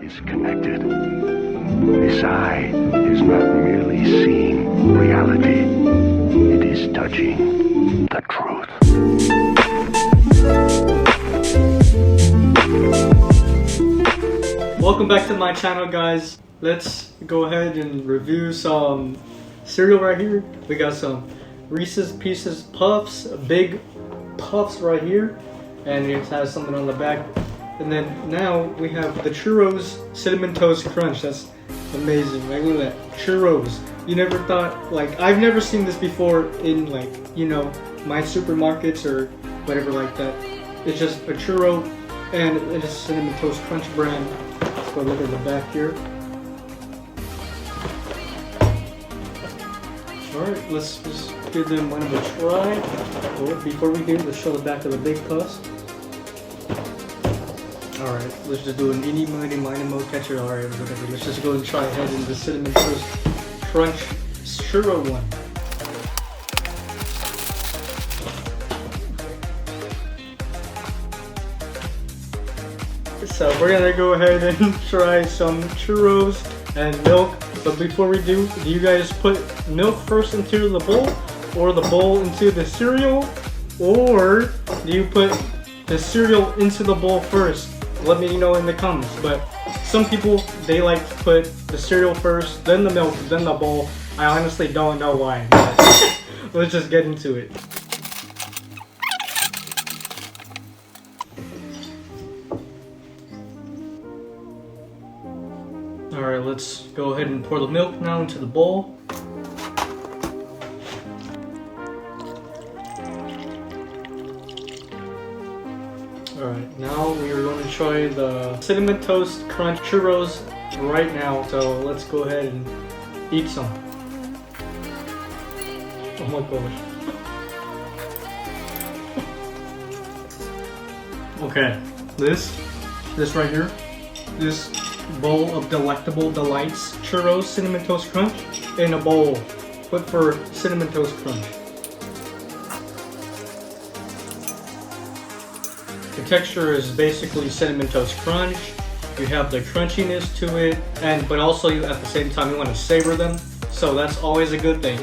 is connected. This eye is not merely seeing reality, it is touching the truth. Welcome back to my channel, guys. Let's go ahead and review some cereal right here. We got some Reese's Pieces Puffs, big puffs right here, and it has something on the back. And then now we have the Churros Cinnamon Toast Crunch. That's amazing. Like, look at that, churros. You never thought, like, I've never seen this before in, like, you know, my supermarkets or whatever like that. It's just a churro and it is Cinnamon Toast Crunch brand. Let's go look at the back here. Alright, let's just give them one of a try. Oh, before we do, let's show the back of the big puffs. Alright, let's just do an eeny, miny, miny, mo catcher. Alright, whatever. Let's just go and try ahead in the Cinnamon Toast Crunch churro one. So we're gonna go ahead and try some churros and milk. But before we do you guys put milk first into the bowl, or the bowl into the cereal, or do you put the cereal into the bowl first? Let me know in the comments. But some people, they like to put the cereal first, then the milk, then the bowl. I honestly don't know why. But let's just get into it. Alright, let's go ahead and pour the milk now into the bowl. Alright, now we are going to try the Cinnamon Toast Crunch churros right now. So let's go ahead and eat some. Oh my gosh. Okay, this right here, this bowl of Delectable Delights Churros Cinnamon Toast Crunch in a bowl, but for Cinnamon Toast Crunch. The texture is basically Cinnamon Toast Crunch. You have the crunchiness to it, but also you at the same time you want to savor them, so that's always a good thing.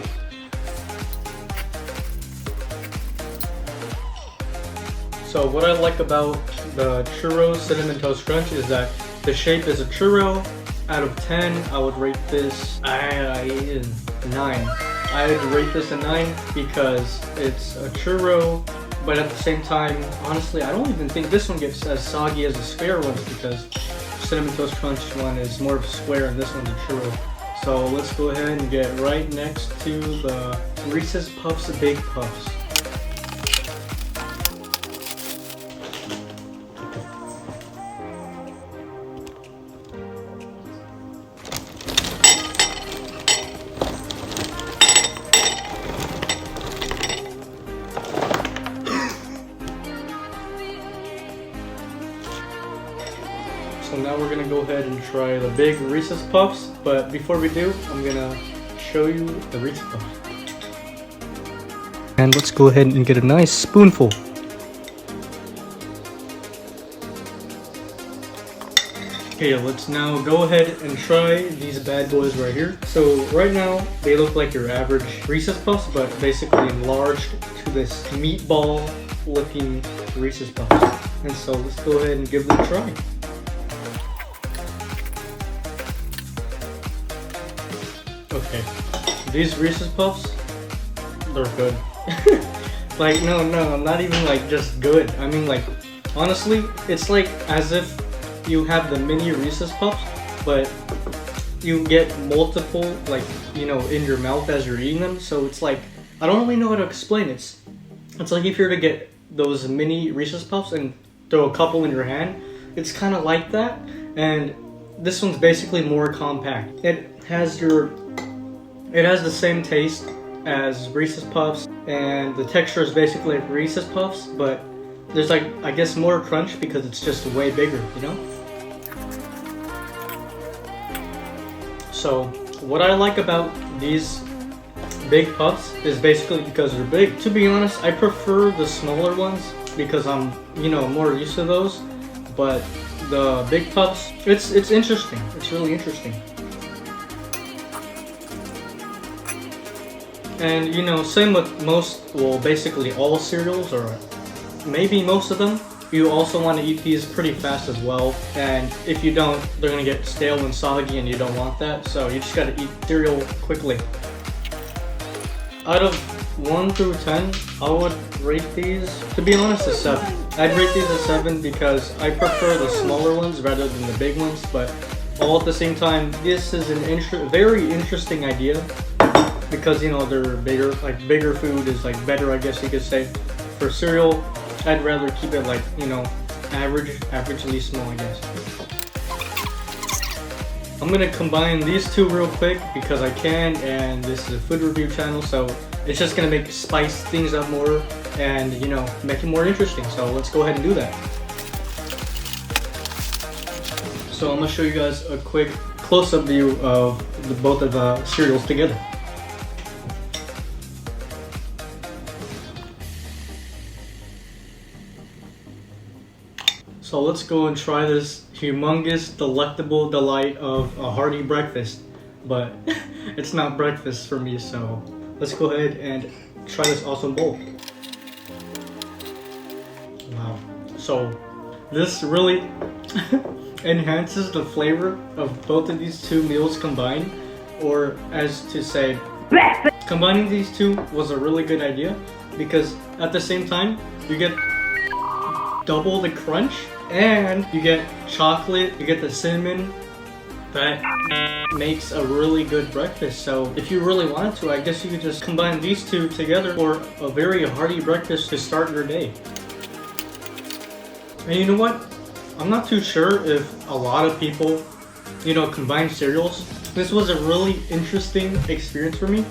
So what I like about the Churros Cinnamon Toast Crunch is that the shape is a churro. Out of 10, I would rate this 9. I would rate this a 9 because it's a churro, but at the same time, honestly, I don't even think this one gets as soggy as the square ones, because Cinnamon Toast Crunch one is more of a square and this one's a churro. So let's go ahead and get right next to the Reese's Puffs Big Puffs. So now we're gonna go ahead and try the big Reese's Puffs, but before we do, I'm gonna show you the Reese's Puffs. And let's go ahead and get a nice spoonful. Okay, let's now go ahead and try these bad boys right here. So right now, they look like your average Reese's Puffs, but basically enlarged to this meatball looking Reese's Puffs. And so let's go ahead and give them a try. Okay, these Reese's Puffs, they're good. Like, no, not even like just good. I mean, like, honestly, it's like as if you have the mini Reese's Puffs, but you get multiple, like, you know, in your mouth as you're eating them. So it's like, I don't really know how to explain it. It's like if you were to get those mini Reese's Puffs and throw a couple in your hand, it's kind of like that. And this one's basically more compact. It has the same taste as Reese's Puffs, and the texture is basically like Reese's Puffs, but there's, like, I guess more crunch because it's just way bigger, you know? So what I like about these big puffs is basically because they're big. To be honest, I prefer the smaller ones because I'm, you know, more used to those, but the big puffs. It's interesting. It's really interesting. And you know, same with most, well, basically all cereals, or maybe most of them. You also want to eat these pretty fast as well. And if you don't, they're gonna get stale and soggy, and you don't want that. So you just gotta eat cereal quickly. Out of 1 through 10, I would rate these, to be honest, a 7. I'd rate these a 7 because I prefer the smaller ones rather than the big ones, but all at the same time, this is an very interesting idea because, you know, they're bigger, like bigger food is like better, I guess you could say. For cereal, I'd rather keep it like, you know, averagely small, I guess. I'm gonna combine these two real quick because I can, and this is a food review channel, so it's just gonna spice things up more and, you know, make it more interesting. So let's go ahead and do that. So I'm gonna show you guys a quick close-up view of both of the cereals together. So let's go and try this humongous, delectable delight of a hearty breakfast. But it's not breakfast for me, so let's go ahead and try this awesome bowl. Wow. So this really enhances the flavor of both of these two meals combined. Or as to say, combining these two was a really good idea because at the same time, you get double the crunch and you get chocolate, you get the cinnamon. That makes a really good breakfast. So if you really wanted to, I guess you could just combine these two together for a very hearty breakfast to start your day. And you know what? I'm not too sure if a lot of people, you know, combine cereals. This was a really interesting experience for me,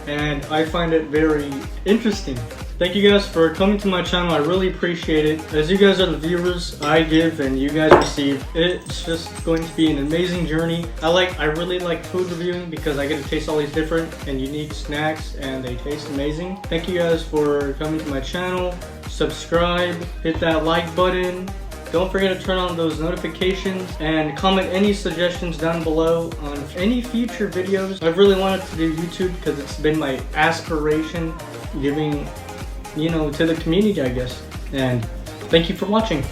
and I find it very interesting. Thank you guys for coming to my channel. I really appreciate it. As you guys are the viewers, I give and you guys receive. It's just going to be an amazing journey. I really like food reviewing because I get to taste all these different and unique snacks and they taste amazing. Thank you guys for coming to my channel. Subscribe, hit that like button. Don't forget to turn on those notifications and comment any suggestions down below on any future videos. I've really wanted to do YouTube because it's been my aspiration, giving, you know, to the community, I guess. And thank you for watching.